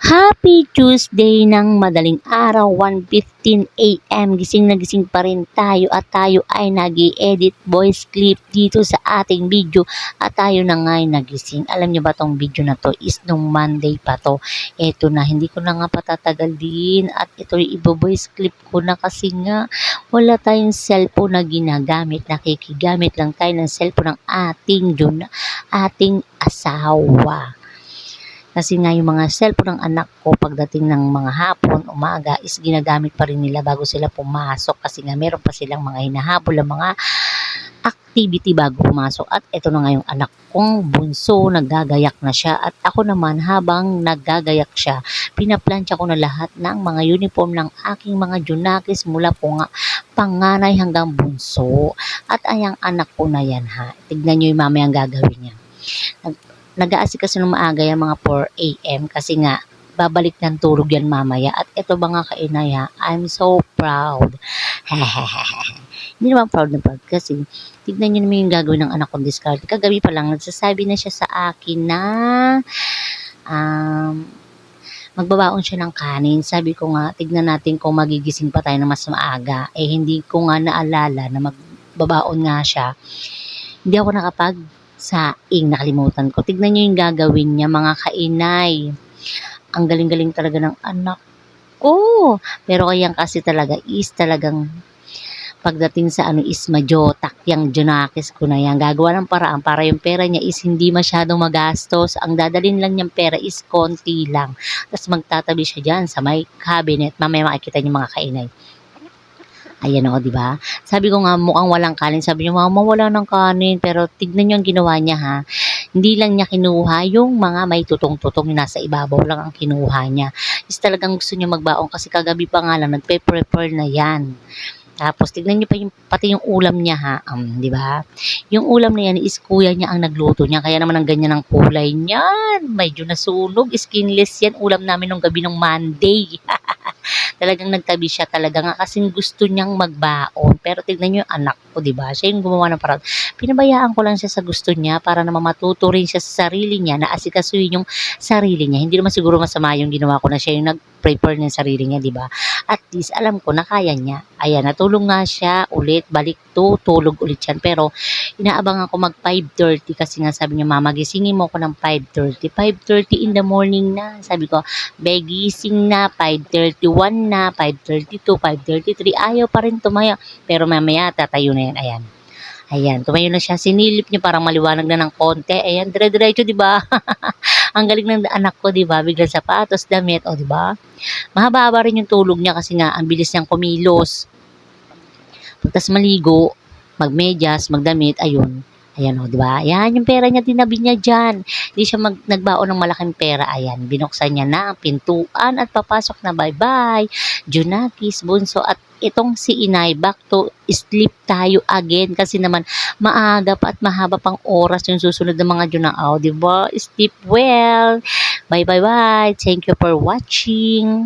Happy Tuesday ng madaling araw, 1:15 AM. Gising na gising pa rin tayo at tayo ay nag-i-edit voice clip dito sa ating video at tayo na nga ay nagising. Alam niyo ba tong video na to is nung Monday pa to. Eto na, hindi ko na nga patatagal din at ito yung voice clip ko na kasi nga wala tayong cellphone na ginagamit. Nakikigamit lang tayo ng cellphone ng ating asawa. Kasi nga yung mga cellphone ng anak ko pagdating ng mga hapon, umaga is ginagamit pa rin nila bago sila pumasok kasi nga meron pa silang mga hinahabol ng mga activity bago pumasok. At ito na nga yung anak kong bunso, naggagayak na siya at ako naman habang naggagayak siya, pinaplansya ko na lahat ng mga uniform ng aking mga junakis mula po nga panganay hanggang bunso. At ayang anak ko na yan ha, tignan nyo yung mamayang gagawin niya. Nag-aasikaso ng maaga yan mga 4 AM kasi nga babalik ng tulog yan mamaya. At ito ba nga kainaya, I'm so proud. Hindi naman proud na proud kasi tignan nyo naman yung gagawin ng anak kong discard. Kagabi pa lang nagsasabi na siya sa akin na magbabaon siya ng kanin. Sabi ko nga, tignan natin kung magigising pa tayo na mas maaga. Eh hindi ko nga naalala na magbabaon nga siya. Hindi ako saing, nakalimutan ko. Tignan nyo yung gagawin niya, mga kainay. Ang galing-galing talaga ng anak ko. Pero kayang kasi talaga is talagang pagdating sa is majotak yung junakis ko na yan. Gagawa ng paraan para yung pera niya is hindi masyadong magastos. Ang dadalhin lang niyang pera is konti lang. Tapos magtatabi siya dyan sa may cabinet. Mamaya makikita niyo mga kainay. Ayan o, di ba? Sabi ko nga mukhang walang kanin. Sabi niya, mama, wala ng kanin. Pero tignan niyo ang ginawa niya ha. Hindi lang niya kinuha yung mga may tutong-tutong nasa ibabaw lang ang kinuha niya. Is talagang gusto niya magbaon kasi kagabi pa nga lang nagpe-prepare na yan. Tapos tignan niyo pa pati yung ulam niya ha, di ba? Yung ulam na yan is kuya niya ang nagluto niya, kaya naman ang ganyan ang kulay niyan. Medyo nasunog, skinless yan ulam namin nung gabi ng Monday. Talagang nagtabi siya talaga nga kasi gusto niyang magbaon. Pero tignan niyo yung anak ko, di ba? Siya yung gumawa ng paraan. Pinabayaan ko lang siya sa gusto niya para naman matuto rin siya sa sarili niya na asikasuhin yung sarili niya. Hindi naman siguro masama yung ginawa ko na siya yung nag-prepare ng sarili niya, di ba? At least alam ko na kaya niya. Ayan, natulog nga siya ulit, balik to, tulog ulit yan. Pero inaabangan ko mag 5:30 kasi nga sabi niya, mama, gisingin mo ko ng 5:30. 5:30 in the morning na. Sabi ko, gising na, 5:31 na, 5:32, 5:33. Ayaw pa rin tumaya. Pero mamaya, tatayo na yan. Ayan. Ayan, tumayo na siya. Sinilip niya parang maliwanag na ng konti. Ayan, dire-diretso, di ba? Ang galing ng anak ko, di ba? Biglang sapatos, damit, o di ba? Mahaba-haba rin yung tulog niya kasi nga ang bilis niyang kumilos. Pagtas maligo, magmedyas, magdamit, ayun. Ayan o, di ba? Ayan, yung pera niya, tinabi niya dyan. Hindi siya nagbaon ng malaking pera. Ayan, binuksan niya na ang pintuan at papasok na bye-bye. Junakis, bunso, at itong si Inay, back to sleep tayo again kasi naman maaga pa at mahaba pang oras yung susunod ng mga Junao, di ba? Sleep well. Bye-bye-bye. Thank you for watching.